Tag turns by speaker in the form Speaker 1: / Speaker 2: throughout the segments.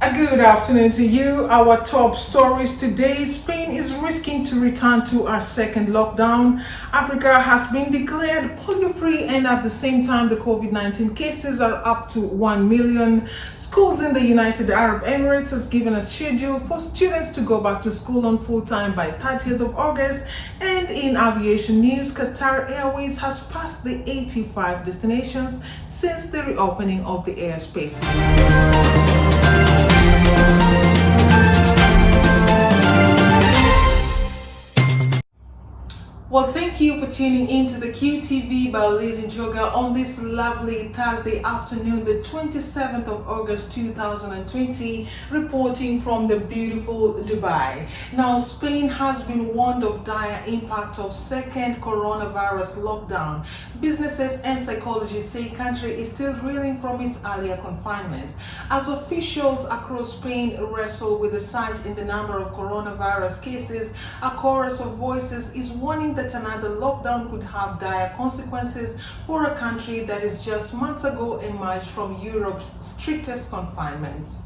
Speaker 1: A good afternoon to you. Our top stories today. Spain is risking to return to our second lockdown. Africa has been declared polio-free, and at the same time, the COVID-19 cases are up to 1 million. Schools in the United Arab Emirates has given a schedule for students to go back to school on full-time by 30th of August. And in aviation news, Qatar Airways has passed the 85 destinations since the reopening of the airspaces. Well, thank you for tuning in to the QTV by Liz and Joga on this lovely Thursday afternoon, the 27th of August 2020, reporting from the beautiful Dubai. Now, Spain has been warned of dire impact of second coronavirus lockdown. Businesses and psychologists say country is still reeling from its earlier confinement. As officials across Spain wrestle with the surge in the number of coronavirus cases, a chorus of voices is warning that another lockdown could have dire consequences for a country that is just months ago emerged from Europe's strictest confinements.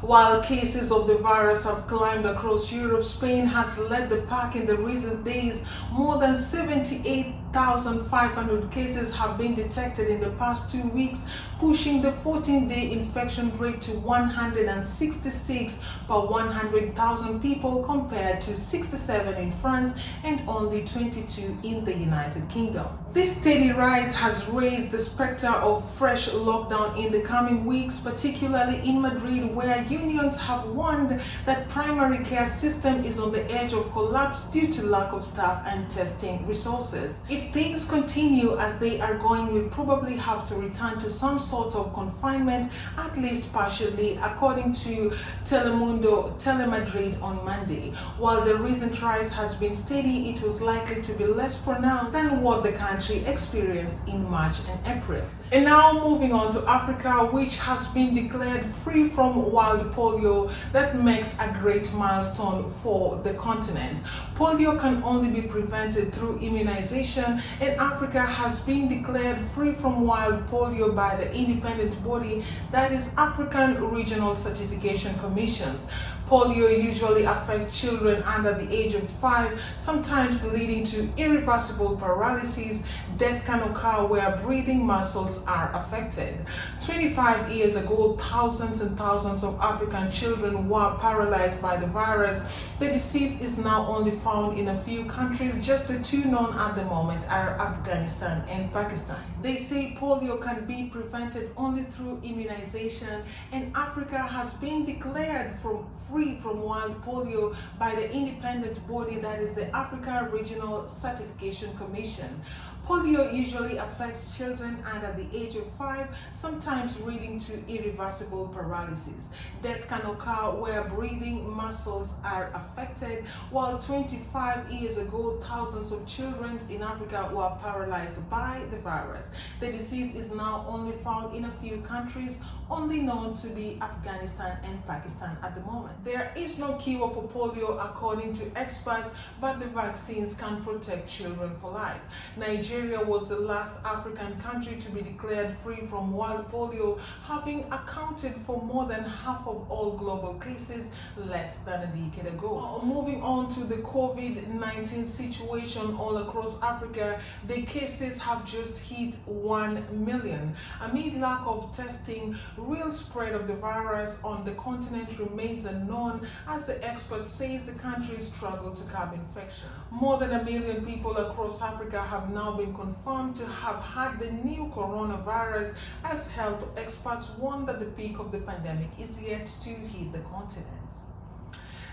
Speaker 1: While cases of the virus have climbed across Europe, Spain has led the pack in the recent days. More than 78,500 cases have been detected in the past 2 weeks, pushing the 14-day infection rate to 166 per 100,000 people compared to 67 in France and only 22 in the United Kingdom. This steady rise has raised the spectre of fresh lockdown in the coming weeks, particularly in Madrid, where unions have warned that primary care system is on the edge of collapse due to lack of staff and testing resources. If things continue as they are going, we'll probably have to return to some sort of confinement, at least partially, according to Telemadrid on Monday. While the recent rise has been steady, it was likely to be less pronounced than what the country experienced in March and April. And now moving on to Africa, which has been declared free from wild polio. That makes a great milestone for the continent. Polio can only be prevented through immunization, and Africa has been declared free from wild polio by the independent body that is African Regional Certification Commissions. Polio usually affects children under the age of 5, sometimes leading to irreversible paralysis. Death can occur where breathing muscles are affected. 25 years ago, thousands and thousands of African children were paralyzed by the virus. The disease is now only found in a few countries. Just the two known at the moment are Afghanistan and Pakistan. They say polio can be prevented only through immunization, and Africa has been declared free from wild polio by the independent body that is the Africa Regional Certification Commission. Polio usually affects children under the age of 5, sometimes leading to irreversible paralysis. Death can occur where breathing muscles are affected. While 25 years ago, thousands of children in Africa were paralyzed by the virus. The disease is now only found in a few countries, only known to be Afghanistan and Pakistan at the moment. There is no cure for polio according to experts, but the vaccines can protect children for life. Nigeria was the last African country to be declared free from wild polio, having accounted for more than half of all global cases less than a decade ago. Moving on to the COVID-19 situation all across Africa, the cases have just hit 1 million. Amid lack of testing, real spread of the virus on the continent remains unknown, as the expert says the country struggled to curb infection. More than 1 million people across Africa have now been confirmed to have had the new coronavirus, as health experts warn that the peak of the pandemic is yet to hit the continent.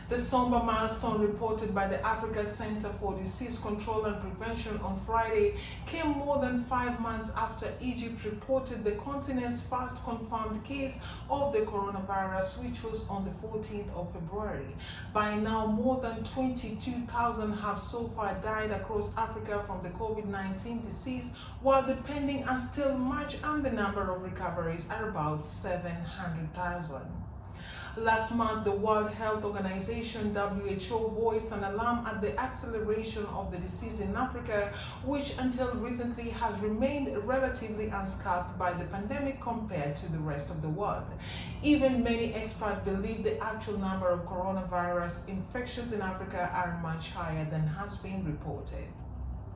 Speaker 1: The somber milestone reported by the Africa Center for Disease Control and Prevention on Friday came more than 5 months after Egypt reported the continent's first confirmed case of the coronavirus, which was on the 14th of February. By now, more than 22,000 have so far died across Africa from the COVID-19 disease, while the pending are still much, and the number of recoveries are about 700,000. Last month, the World Health Organization (WHO) voiced an alarm at the acceleration of the disease in Africa, which until recently has remained relatively unscathed by the pandemic compared to the rest of the world. Even many experts believe the actual number of coronavirus infections in Africa are much higher than has been reported.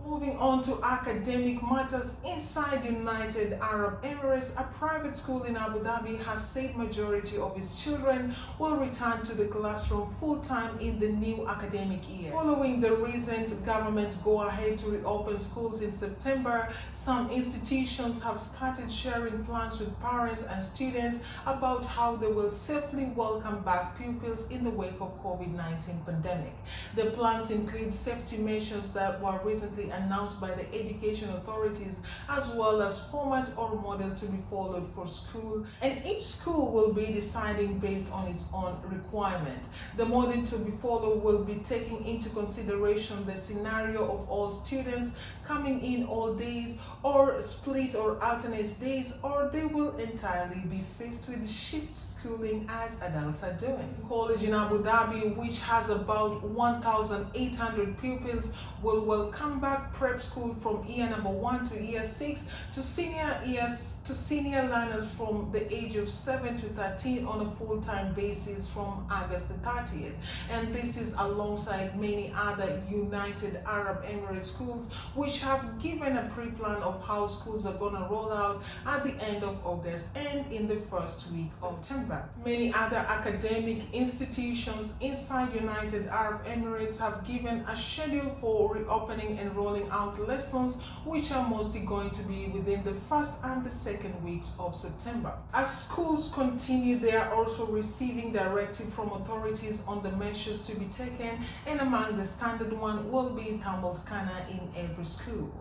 Speaker 1: Moving on to academic matters, inside United Arab Emirates, a private school in Abu Dhabi has said majority of its children will return to the classroom full-time in the new academic year. Following the recent government go-ahead to reopen schools in September, some institutions have started sharing plans with parents and students about how they will safely welcome back pupils in the wake of COVID-19 pandemic. The plans include safety measures that were recently announced by the education authorities, as well as format or model to be followed for school, and each school will be deciding based on its own requirement. The model to be followed will be taking into consideration the scenario of all students coming in all days, or split or alternate days, or they will entirely be faced with shift schooling as adults are doing. College in Abu Dhabi, which has about 1,800 pupils, will welcome back prep school from year number 1 to year 6 to senior learners from the age of 7 to 13 on a full-time basis from August the 30th. And this is alongside many other United Arab Emirates schools which have given a pre-plan of how schools are going to roll out at the end of August and in the first week of September. Many other academic institutions inside United Arab Emirates have given a schedule for reopening and rolling out lessons, which are mostly going to be within the first and the second weeks of September. As schools continue, they are also receiving directive from authorities on the measures to be taken, and among the standard one will be thermal scanner in every school.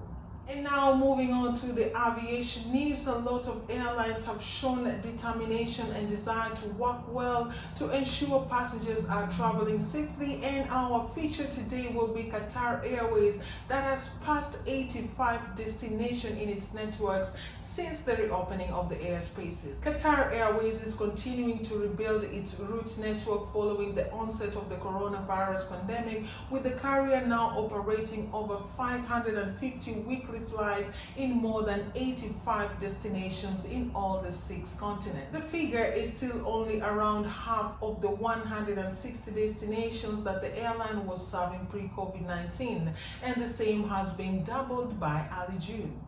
Speaker 1: And now moving on to the aviation news, a lot of airlines have shown determination and desire to work well to ensure passengers are traveling safely, and our feature today will be Qatar Airways that has passed 85 destinations in its networks since the reopening of the airspaces. Qatar Airways is continuing to rebuild its route network following the onset of the coronavirus pandemic, with the carrier now operating over 550 weekly flights in more than 85 destinations in all the 6 continents. The figure is still only around half of the 160 destinations that the airline was serving pre-COVID-19, and the same has been doubled by early June.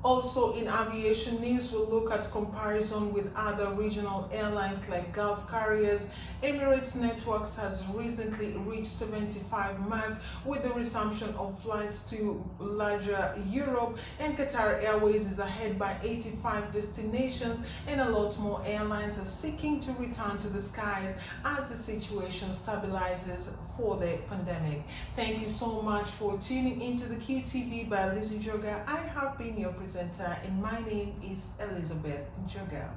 Speaker 1: Also in aviation news, we'll look at comparison with other regional airlines like Gulf carriers. Emirates Networks has recently reached 75 mark with the resumption of flights to larger Europe, and Qatar Airways is ahead by 85 destinations, and a lot more airlines are seeking to return to the skies as the situation stabilizes for the pandemic. Thank you so much for tuning into the QTV by Lizzie Joga. I have been your presenter, and my name is Elizabeth Joga.